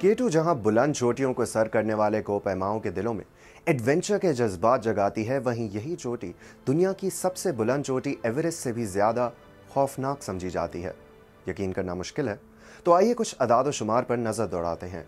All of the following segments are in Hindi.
केटू जहां बुलंद चोटियों को सर करने वाले कोपैमाओं के दिलों में एडवेंचर के जज्बात जगाती है, वहीं यही चोटी दुनिया की सबसे बुलंद चोटी एवरेस्ट से भी ज़्यादा खौफनाक समझी जाती है। यकीन करना मुश्किल है, तो आइए कुछ अदाद शुमार पर नज़र दौड़ाते हैं।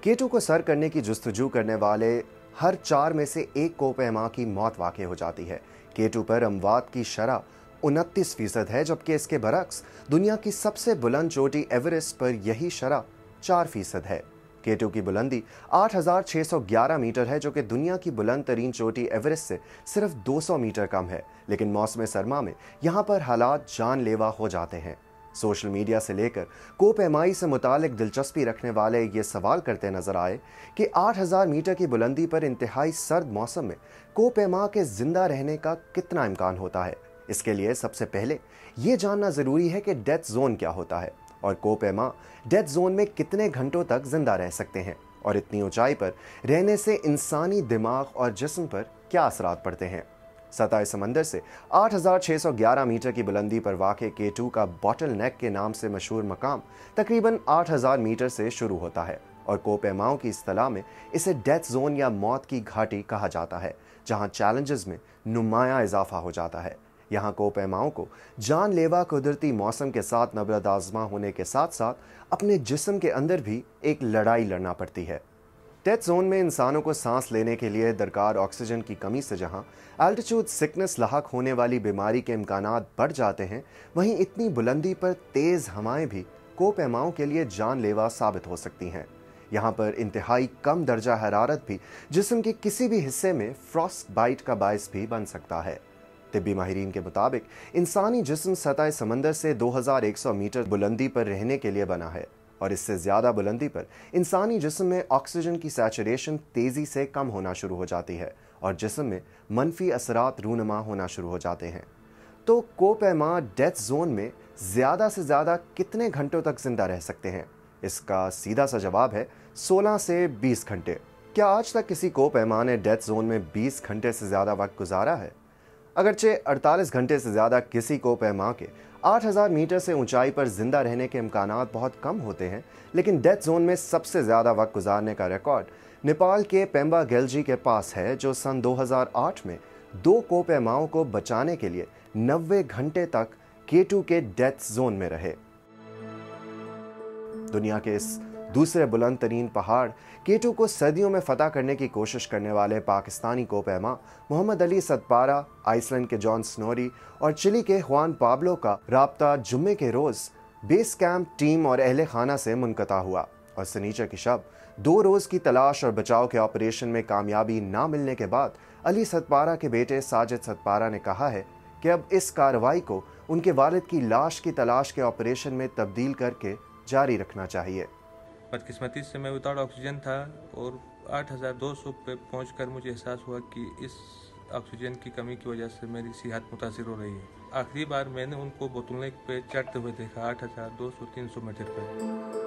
केटू को सर करने की जुस्तजू करने वाले हर 4 में से एक कोपैमा की मौत वाक़ई हो जाती है। केटू पर अमवात की शरह 29% है, जबकि इसके बरक्स दुनिया की सबसे बुलंद चोटी एवरेस्ट पर यही शरह 4% है। केटू की बुलंदी 8,611 मीटर है, जो कि दुनिया की बुलंद तरीन चोटी एवरेस्ट से सिर्फ 200 मीटर कम है। लेकिन मौसम सरमा में यहाँ पर हालात जानलेवा हो जाते हैं। सोशल मीडिया से लेकर कोपैमाई से मुतालिक दिलचस्पी रखने वाले ये सवाल करते नजर आए कि 8,000 मीटर की बुलंदी पर इंतहाई सर्द मौसम में कोपैमा के जिंदा रहने का कितना इम्कान होता है। इसके लिए सबसे पहले ये जानना जरूरी है कि डेथ जोन क्या होता है और कोपैमा डेथ जोन में कितने घंटों तक जिंदा रह सकते हैं, और इतनी ऊंचाई पर रहने से इंसानी दिमाग और जिस्म पर क्या असरात पड़ते हैं। सतह समंदर से 8,611 मीटर की बुलंदी पर वाक़े केटू का बॉटल नेक के नाम से मशहूर मकाम तकरीबन 8,000 मीटर से शुरू होता है, और कोपैमाओं की इस्तिलाह में इसे डेथ जोन या मौत की घाटी कहा जाता है, जहां चैलेंजेस में नुमाया इजाफा हो जाता है। यहाँ कोपैमाओं को जानलेवा कुदरती मौसम के साथ नबरद आज़मा होने के साथ साथ अपने जिस्म के अंदर भी एक लड़ाई लड़ना पड़ती है। डेथ जोन में इंसानों को सांस लेने के लिए दरकार ऑक्सीजन की कमी से जहां एल्टीट्यूड सिकनेस लाहक होने वाली बीमारी के इम्कानात बढ़ जाते हैं, वहीं इतनी बुलंदी पर तेज़ हवाएं भी कोपैमाओं के लिए जानलेवा साबित हो सकती हैं। यहाँ पर इंतहाई कम दर्जा हरारत भी जिस्म के किसी भी हिस्से में फ्रॉस्ट बाइट का बायस भी बन सकता है। तिब्बी माहिरीन के मुताबिक इंसानी जिस्म सतह समंदर से 2100 मीटर बुलंदी पर रहने के लिए बना है, और इससे ज़्यादा बुलंदी पर इंसानी जिस्म में ऑक्सीजन की सैचुरेशन तेज़ी से कम होना शुरू हो जाती है और जिस्म में मनफी असरात रूनमा होना शुरू हो जाते हैं। तो कोपैमा डेथ जोन में ज़्यादा से ज़्यादा कितने घंटों तक जिंदा रह सकते हैं? इसका सीधा सा जवाब है 16 से 20 घंटे। क्या आज तक किसी कोपैमा ने डेथ जोन में 20 घंटे से ज़्यादा वक्त गुजारा है? अगरचे 48 घंटे से ज़्यादा किसी कोपैमा के 8,000 मीटर से ऊंचाई पर जिंदा रहने के इम्कानात बहुत कम होते हैं, लेकिन डेथ जोन में सबसे ज़्यादा वक्त गुजारने का रिकॉर्ड नेपाल के पेम्बा गेल्जी के पास है, जो सन 2008 में 2 कोपैमाओं को बचाने के लिए 90 घंटे तक केटू के डेथ जोन में रहे। दुनिया के इस दूसरे बुलंद तरीन पहाड़ केटू को सर्दियों में फतह करने की कोशिश करने वाले पाकिस्तानी कोपैमा मोहम्मद अली सतपारा, आइसलैंड के जॉन स्नोरी और चिली के हुआन पाब्लो का राब्ता जुम्मे के रोज़ बेस कैंप टीम और अहले खाना से मुनक़ता हुआ, और सनीचर की शब 2 रोज़ की तलाश और बचाव के ऑपरेशन में कामयाबी ना मिलने के बाद अली सतपारा के बेटे साजिद सतपारा ने कहा है कि अब इस कार्रवाई को उनके वालिद की लाश की तलाश के ऑपरेशन में तब्दील करके जारी रखना चाहिए। बदकिस्मती से मैं विदाउट ऑक्सीजन था और 8,200 पे पहुंचकर मुझे एहसास हुआ कि इस ऑक्सीजन की कमी की वजह से मेरी सेहत मुतासिर हो रही है। आखिरी बार मैंने उनको बोतलनेक पे चढ़ते हुए देखा 8,200-300 मीटर पर।